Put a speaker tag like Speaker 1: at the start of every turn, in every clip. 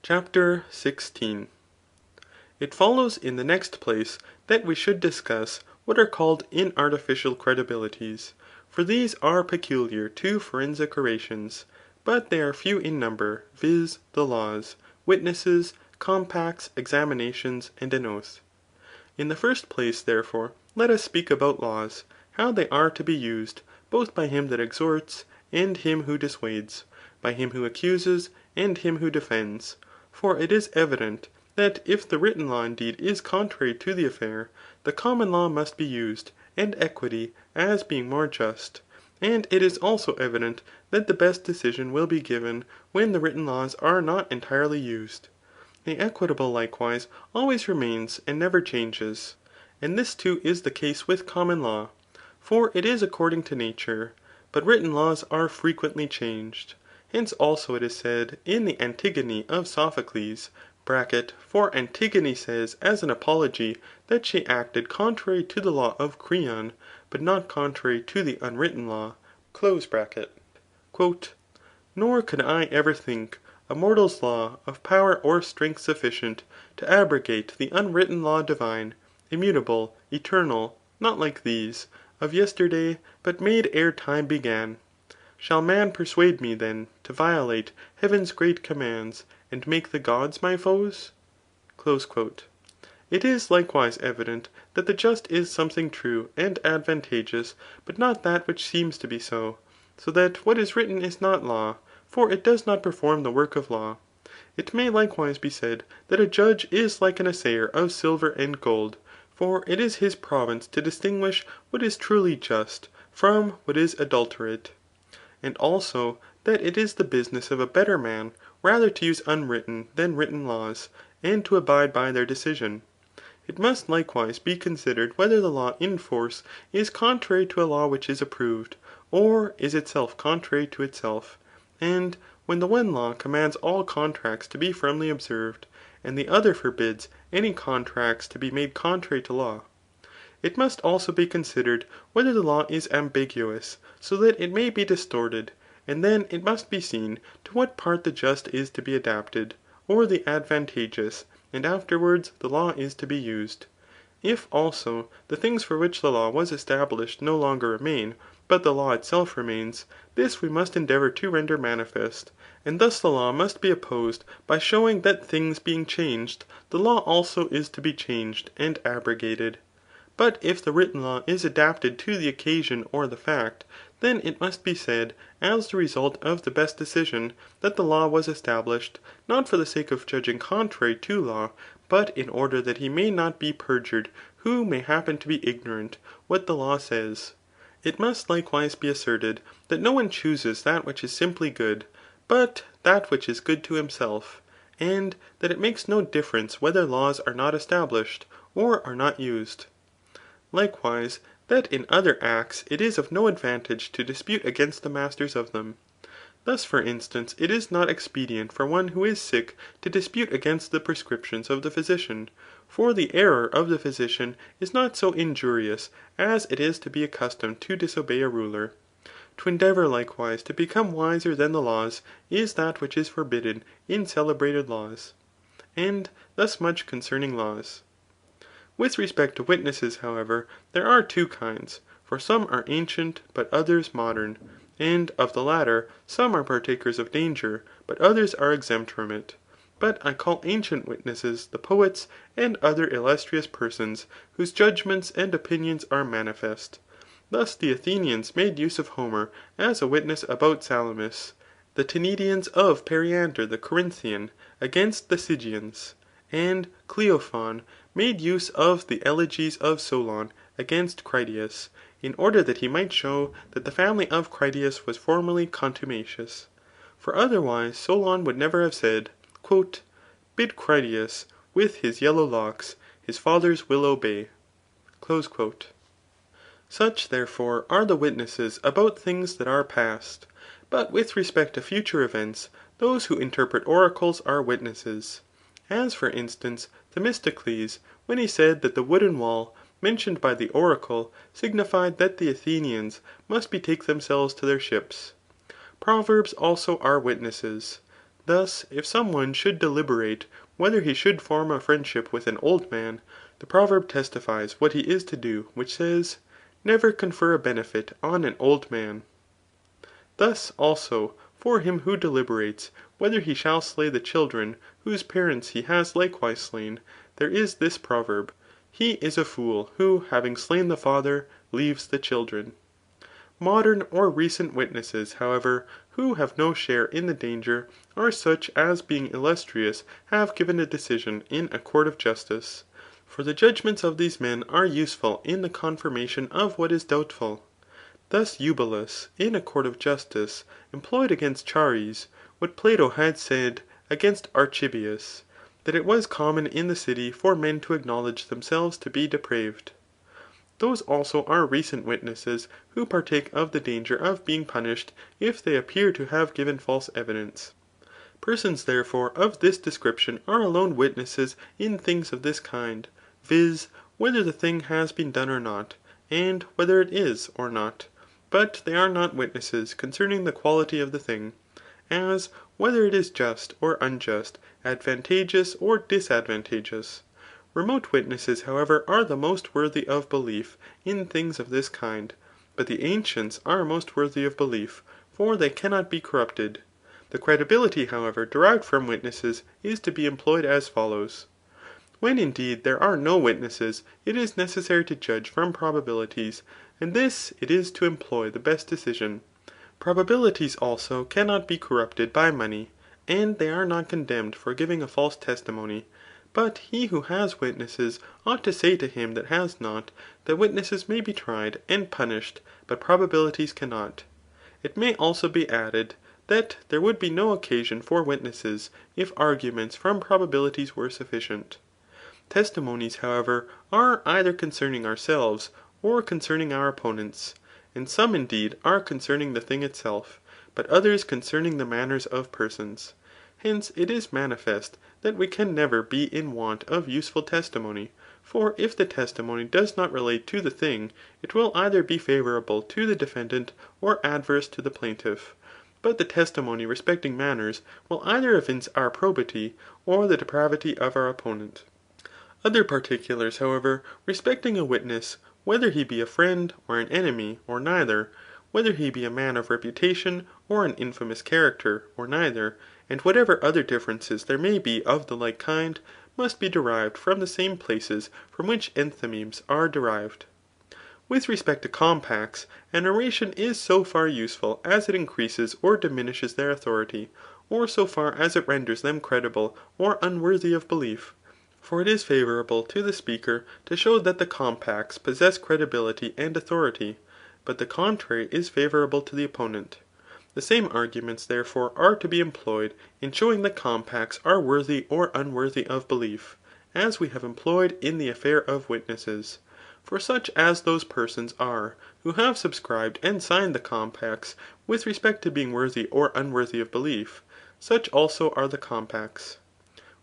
Speaker 1: CHAPTER XVI. It follows in the next place that we should discuss what are called inartificial credibilities ; for these are peculiar to forensic orations, but they are few in number, viz. The laws, witnesses, compacts, examinations, and an oath. In the first place, therefore, let us speak about laws, how they are to be used, both by him that exhorts, and him who dissuades, by him who accuses, and him who defends. For it is evident, that if the written law indeed is contrary to the affair, the common law must be used, and equity, as being more just. And it is also evident that the best decision will be given when the written laws are not entirely used. The equitable likewise always remains and never changes. And this too is the case with common law. For it is according to nature, but written laws are frequently changed. Hence also it is said in the Antigone of Sophocles, (for Antigone says as an apology that she acted contrary to the law of Creon, but not contrary to the unwritten law,) Nor could I ever think a mortal's law of power or strength sufficient to abrogate the unwritten law divine, immutable, eternal, not like these, of yesterday, but made ere time began. Shall man persuade me then to violate heaven's great commands, and make the gods my foes ? It is likewise evident that the just is something true and advantageous, but not that which seems to be so. So that what is written is not law, for it does not perform the work of law. It may likewise be said that a judge is like an assayer of silver and gold ; for it is his province to distinguish what is truly just from what is adulterate. And also that it is the business of a better man rather to use unwritten than written laws, and to abide by their decision. It must likewise be considered whether the law in force is contrary to a law which is approved, or is itself contrary to itself. And when the one law commands all contracts to be firmly observed, and the other forbids any contracts to be made contrary to law. It must also be considered whether the law is ambiguous, so that it may be distorted, and then it must be seen to what part the just is to be adapted, or the advantageous, and afterwards the law is to be used. If also the things for which the law was established no longer remain, but the law itself remains, this we must endeavour to render manifest. And thus the law must be opposed by showing that things being changed, the law also is to be changed and abrogated. But if the written law is adapted to the occasion or the fact, then it must be said, as the result of the best decision, that the law was established, not for the sake of judging contrary to law, but in order that he may not be perjured who may happen to be ignorant what the law says. It must likewise be asserted that no one chooses that which is simply good, but that which is good to himself, and that it makes no difference whether laws are not established, or are not used. Likewise, that in other acts it is of no advantage to dispute against the masters of them. Thus for instance, it is not expedient for one who is sick to dispute against the prescriptions of the physician ; for the error of the physician is not so injurious as it is to be accustomed to disobey a ruler. To endeavour likewise to become wiser than the laws is that which is forbidden in celebrated laws. And thus much concerning laws. With respect to witnesses, however, there are two kinds ; for some are ancient, but others modern. And of the latter, some are partakers of danger, but others are exempt from it. But I call ancient witnesses the poets and other illustrious persons whose judgments and opinions are manifest. Thus the Athenians made use of Homer as a witness about Salamis ; the Tenedians of Periander the Corinthian against the Sigians ; and Cleophon made use of the elegies of Solon against Critias, in order that he might show that the family of Critias was formerly contumacious. For otherwise Solon would never have said, Bid Critias with his yellow locks his father's will obey. Such, therefore, are the witnesses about things that are past. But with respect to future events, those who interpret oracles are witnesses. As for instance, Themistocles, when he said that the wooden wall, mentioned by the oracle, signified that the Athenians must betake themselves to their ships. Proverbs also are witnesses. Thus, if some one should deliberate whether he should form a friendship with an old man, the proverb testifies what he is to do, which says, never confer a benefit on an old man. Thus, also, for him who deliberates whether he shall slay the children whose parents he has likewise slain, there is this proverb, he is a fool who having slain the father, leaves the children. Modern or recent witnesses, however, who have no share in the danger, are such as being illustrious have given a decision in a court of justice. For the judgments of these men are useful in the confirmation of what is doubtful. Thus Eubulus, in a court of justice, employed against Chares, what Plato had said against Archibius, that it was common in the city for men to acknowledge themselves to be depraved. Those also are recent witnesses who partake of the danger of being punished if they appear to have given false evidence. Persons therefore of this description are alone witnesses in things of this kind, viz. Whether the thing has been done or not, and whether it is or not, but they are not witnesses concerning the quality of the thing, as whether it is just or unjust, advantageous or disadvantageous. Remote witnesses, however, are the most worthy of belief in things of this kind, but the ancients are most worthy of belief, for they cannot be corrupted. The credibility, however, derived from witnesses is to be employed as follows. When indeed there are no witnesses, it is necessary to judge from probabilities, and this it is to employ the best decision. Probabilities also cannot be corrupted by money, and they are not condemned for giving a false testimony. But he who has witnesses ought to say to him that has not, that witnesses may be tried and punished, but probabilities cannot. It may also be added, that there would be no occasion for witnesses, if arguments from probabilities were sufficient. Testimonies, however, are either concerning ourselves, or concerning our opponents. And some indeed are concerning the thing itself, but others concerning the manners of persons. Hence it is manifest that we can never be in want of useful testimony. For if the testimony does not relate to the thing, it will either be favourable to the defendant, or adverse to the plaintiff. But the testimony respecting manners will either evince our probity, or the depravity of our opponent. Other particulars, however, respecting a witness, whether he be a friend, or an enemy, or neither, whether he be a man of reputation, or an infamous character, or neither, and whatever other differences there may be of the like kind, must be derived from the same places from which enthymemes are derived. With respect to compacts, an oration is so far useful as it increases or diminishes their authority, or so far as it renders them credible or unworthy of belief. For it is favourable to the speaker to show that the compacts possess credibility and authority, but the contrary is favourable to the opponent. The same arguments, therefore, are to be employed in showing that compacts are worthy or unworthy of belief, as we have employed in the affair of witnesses. For such as those persons are, who have subscribed and signed the compacts with respect to being worthy or unworthy of belief, such also are the compacts.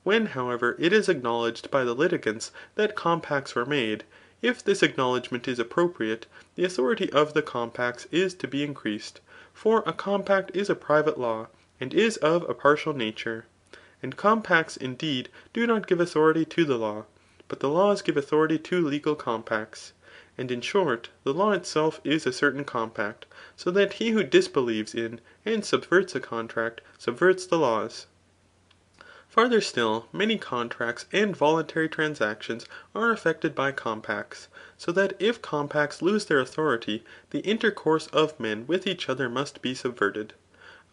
Speaker 1: When, however, it is acknowledged by the litigants that compacts were made, if this acknowledgment is appropriate, the authority of the compacts is to be increased. For a compact is a private law, and is of a partial nature. And compacts indeed do not give authority to the law, but the laws give authority to legal compacts. And in short, the law itself is a certain compact, so that he who disbelieves in and subverts a contract, subverts the laws. Farther still, many contracts and voluntary transactions are affected by compacts, so that if compacts lose their authority, the intercourse of men with each other must be subverted.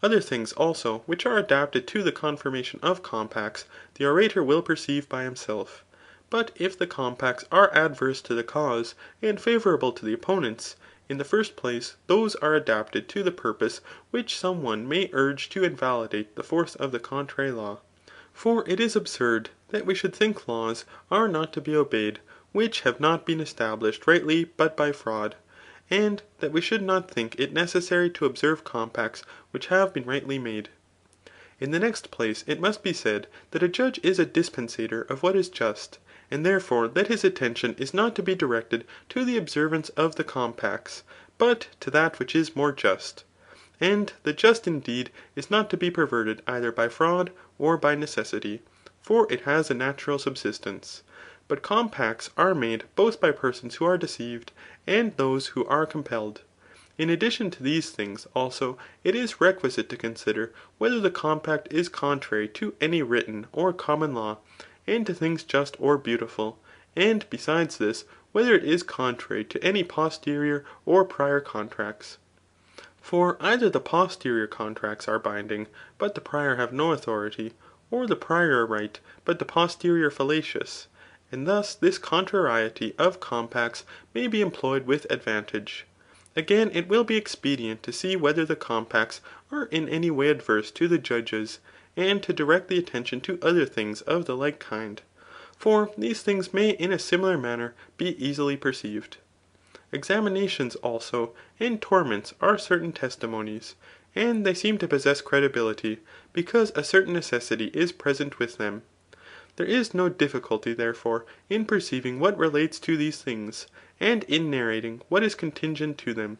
Speaker 1: Other things also, which are adapted to the confirmation of compacts, the orator will perceive by himself. But if the compacts are adverse to the cause, and favourable to the opponents, in the first place, those are adapted to the purpose which some one may urge to invalidate the force of the contrary law. For it is absurd that we should think laws are not to be obeyed, which have not been established rightly but by fraud, and that we should not think it necessary to observe compacts which have been rightly made. In the next place, it must be said that a judge is a dispensator of what is just, and therefore that his attention is not to be directed to the observance of the compacts, but to that which is more just. And the just indeed is not to be perverted either by fraud or by necessity, for it has a natural subsistence. But compacts are made both by persons who are deceived, and those who are compelled. In addition to these things, also, it is requisite to consider whether the compact is contrary to any written or common law, and to things just or beautiful, and besides this, whether it is contrary to any posterior or prior contracts. For either the posterior contracts are binding, but the prior have no authority, or the prior are right, but the posterior fallacious. And thus this contrariety of compacts may be employed with advantage. Again, it will be expedient to see whether the compacts are in any way adverse to the judges, and to direct the attention to other things of the like kind. For these things may in a similar manner be easily perceived. Examinations also and torments are certain testimonies, and they seem to possess credibility, because a certain necessity is present with them. There is no difficulty, therefore, in perceiving what relates to these things, and in narrating what is contingent to them,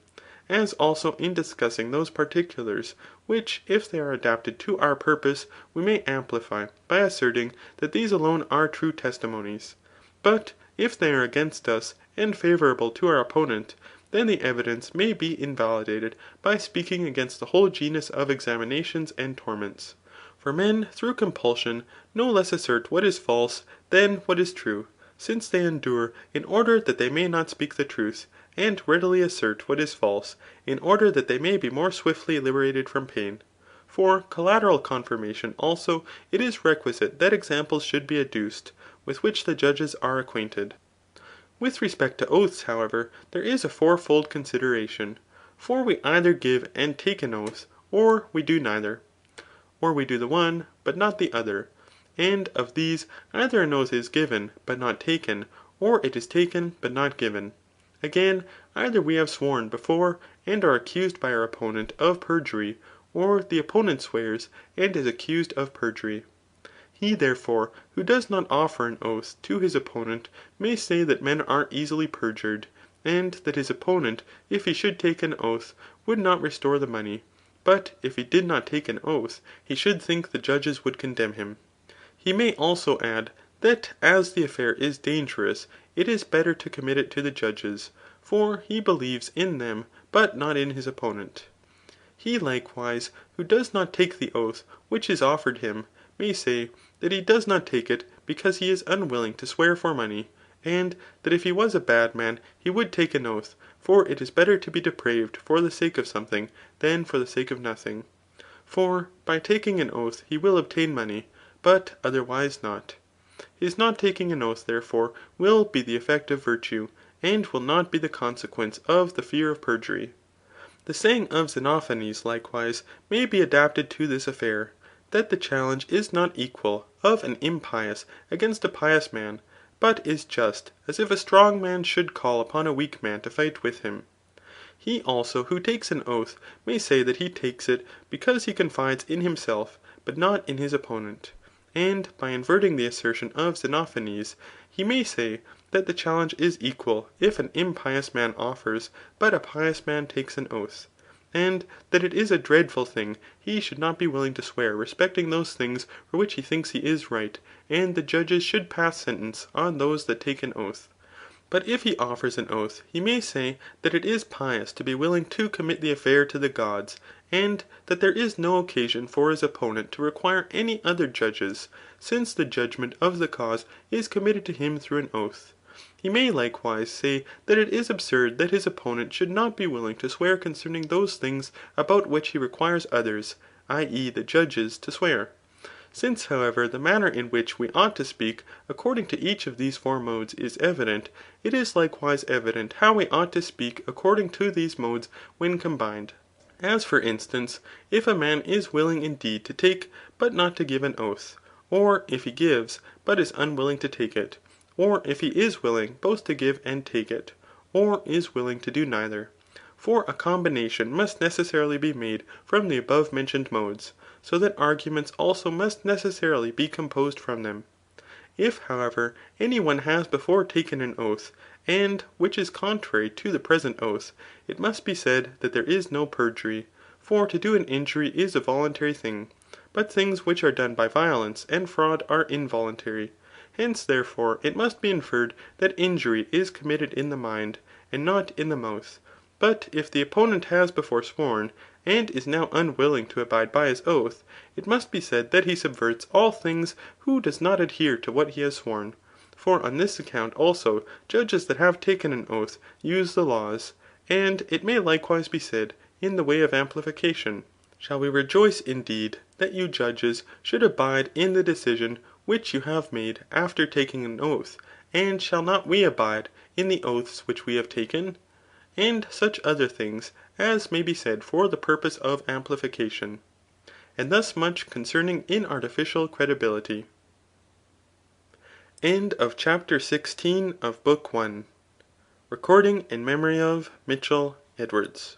Speaker 1: as also in discussing those particulars, which if they are adapted to our purpose, we may amplify by asserting that these alone are true testimonies. But if they are against us, and favourable to our opponent, then the evidence may be invalidated by speaking against the whole genus of examinations and torments. For men through compulsion no less assert what is false than what is true, since they endure in order that they may not speak the truth, and readily assert what is false, in order that they may be more swiftly liberated from pain. For collateral confirmation also, it is requisite that examples should be adduced, with which the judges are acquainted. With respect to oaths, however, there is a fourfold consideration. For we either give and take an oath, or we do neither. Or we do the one, but not the other. And of these, either an oath is given, but not taken, or it is taken, but not given. Again, either we have sworn before, and are accused by our opponent of perjury, or the opponent swears, and is accused of perjury. He, therefore, who does not offer an oath to his opponent, may say that men are easily perjured, and that his opponent, if he should take an oath, would not restore the money. But if he did not take an oath, he should think the judges would condemn him. He may also add, that as the affair is dangerous, it is better to commit it to the judges, for he believes in them, but not in his opponent. He likewise, who does not take the oath which is offered him, may say, that he does not take it because he is unwilling to swear for money, and that if he was a bad man, he would take an oath, for it is better to be depraved for the sake of something, than for the sake of nothing. For by taking an oath he will obtain money, but otherwise not. His not taking an oath, therefore, will be the effect of virtue, and will not be the consequence of the fear of perjury. The saying of Xenophanes, likewise, may be adapted to this affair, that the challenge is not equal of an impious against a pious man, but is just as if a strong man should call upon a weak man to fight with him. He also who takes an oath may say that he takes it because he confides in himself, but not in his opponent. And by inverting the assertion of Xenophanes, he may say that the challenge is equal if an impious man offers, but a pious man takes an oath. And that it is a dreadful thing he should not be willing to swear respecting those things for which he thinks he is right, and the judges should pass sentence on those that take an oath. But if he offers an oath, he may say that it is pious to be willing to commit the affair to the gods, and that there is no occasion for his opponent to require any other judges, since the judgment of the cause is committed to him through an oath. He may likewise say that it is absurd that his opponent should not be willing to swear concerning those things about which he requires others, i.e. the judges, to swear. Since, however, the manner in which we ought to speak according to each of these four modes is evident, it is likewise evident how we ought to speak according to these modes when combined. As for instance, if a man is willing indeed to take, but not to give an oath, or if he gives, but is unwilling to take it, or if he is willing both to give and take it, or is willing to do neither. For a combination must necessarily be made from the above mentioned modes, so that arguments also must necessarily be composed from them. If, however, any one has before taken an oath, and which is contrary to the present oath, it must be said that there is no perjury. For to do an injury is a voluntary thing, but things which are done by violence and fraud are involuntary. Hence, therefore, it must be inferred that injury is committed in the mind, and not in the mouth. But if the opponent has before sworn, and is now unwilling to abide by his oath, it must be said that he subverts all things who does not adhere to what he has sworn. For on this account also judges that have taken an oath use the laws. And it may likewise be said in the way of amplification. Shall we rejoice indeed that you judges should abide in the decision which you have made after taking an oath, and shall not we abide in the oaths which we have taken? And such other things as may be said for the purpose of amplification. And thus much concerning inartificial credibility. End of chapter 16 of book 1. Recording in memory of Mitchell Edwards.